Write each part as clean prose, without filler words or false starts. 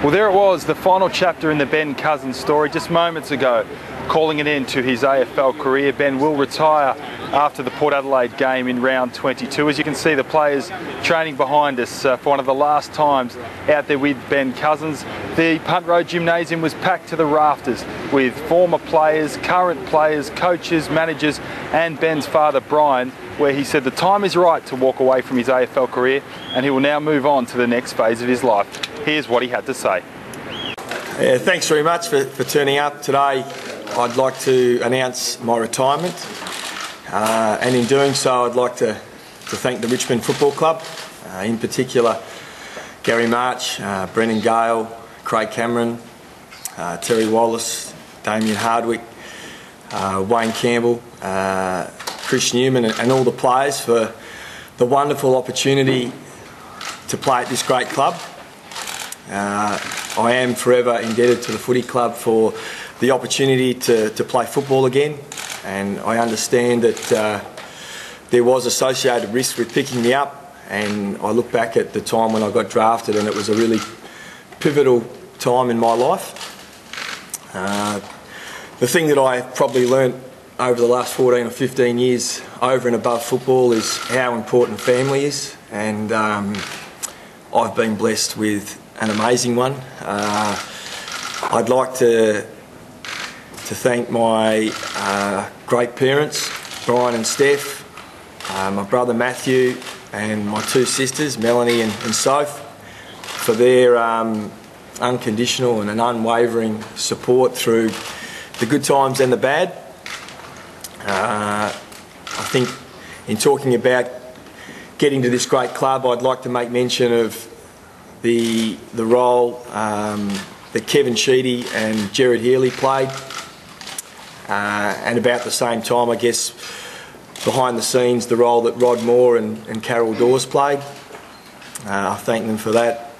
Well, there it was, the final chapter in the Ben Cousins story just moments ago, calling an end to his AFL career. Ben will retire after the Port Adelaide game in round 22. As you can see, the players training behind us for one of the last times out there with Ben Cousins. The Punt Road gymnasium was packed to the rafters with former players, current players, coaches, managers and Ben's father Brian, where he said the time is right to walk away from his AFL career and he will now move on to the next phase of his life. Here's what he had to say. Yeah, thanks very much for turning up today. I'd like to announce my retirement, and in doing so I'd like to thank the Richmond Football Club, in particular Gary March, Brendan Gale, Craig Cameron, Terry Wallace, Damien Hardwick, Wayne Campbell, Chris Newman and all the players for the wonderful opportunity to play at this great club. I am forever indebted to the footy club for the opportunity to play football again, and I understand that there was associated risk with picking me up, and I look back at the time when I got drafted and it was a really pivotal time in my life. The thing that I probably learnt over the last 14 or 15 years over and above football is how important family is, and I've been blessed with an amazing one. I'd like to thank my great parents, Brian and Steph, my brother Matthew and my two sisters, Melanie and Soph, for their unconditional and an unwavering support through the good times and the bad. I think in talking about getting to this great club, I'd like to make mention of the role that Kevin Sheedy and Gerard Healy played, and about the same time, I guess, behind the scenes, the role that Rod Moore and Carol Dawes played. I thank them for that.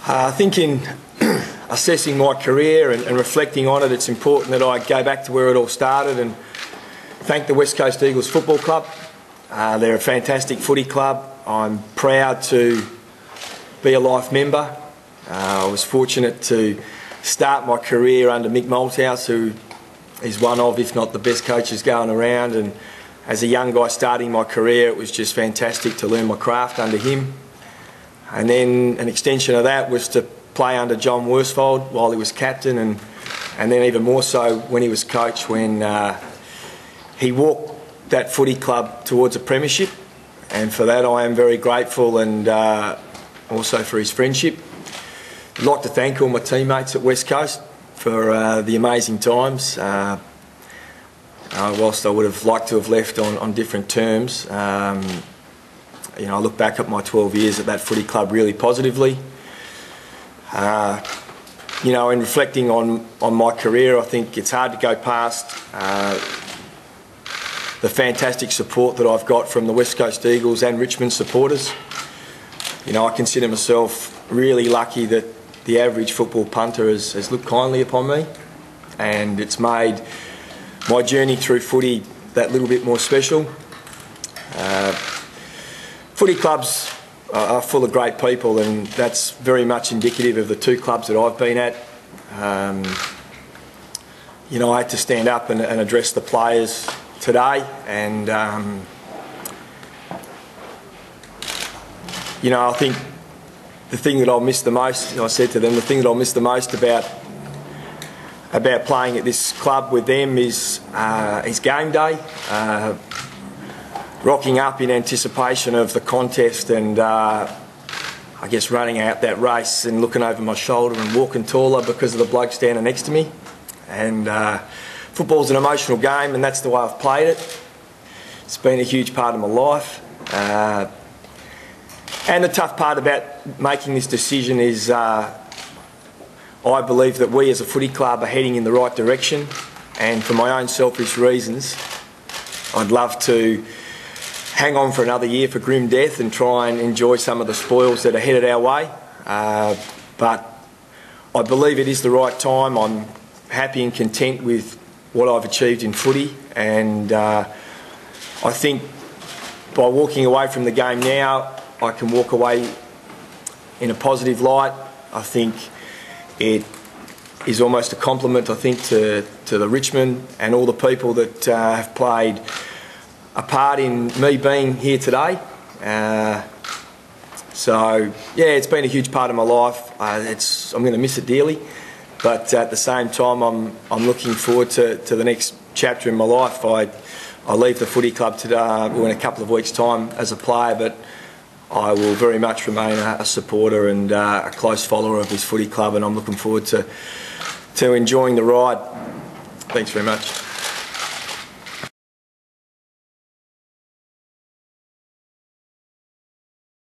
I think in assessing my career and reflecting on it, it's important that I go back to where it all started and thank the West Coast Eagles Football Club. They're a fantastic footy club. I'm proud to be a life member. I was fortunate to start my career under Mick Malthouse, who is one of, if not the best coaches going around, and as a young guy starting my career it was just fantastic to learn my craft under him. And then an extension of that was to play under John Worsfold while he was captain, and then even more so when he was coach, when he walked that footy club towards a premiership, and for that I am very grateful, and also for his friendship. I'd like to thank all my teammates at West Coast for the amazing times. Whilst I would have liked to have left on different terms, you know, I look back at my 12 years at that footy club really positively. You know, in reflecting on my career, I think it's hard to go past the fantastic support that I've got from the West Coast Eagles and Richmond supporters. You know, I consider myself really lucky that the average football punter has looked kindly upon me, and it's made my journey through footy that little bit more special. Footy clubs are full of great people, and that's very much indicative of the two clubs that I've been at. You know, I had to stand up and address the players today, and you know, I think the thing that I'll miss the most, I said to them, the thing that I'll miss the most about playing at this club with them is game day. Rocking up in anticipation of the contest, and I guess running out that race and looking over my shoulder and walking taller because of the bloke standing next to me. And football's an emotional game, and that's the way I've played it. It's been a huge part of my life. And the tough part about making this decision is I believe that we as a footy club are heading in the right direction, and for my own selfish reasons I'd love to hang on for another year for grim death and try and enjoy some of the spoils that are headed our way. But I believe it is the right time. I'm happy and content with what I've achieved in footy, and I think by walking away from the game now I can walk away in a positive light, I think it is almost a compliment, I think, to the Richmond and all the people that have played a part in me being here today. So yeah, it's been a huge part of my life. I'm going to miss it dearly, but at the same time, I'm looking forward to the next chapter in my life. I leave the footy club today, in a couple of weeks' time as a player, but I will very much remain a supporter and a close follower of this footy club, and I'm looking forward to enjoying the ride. Thanks very much.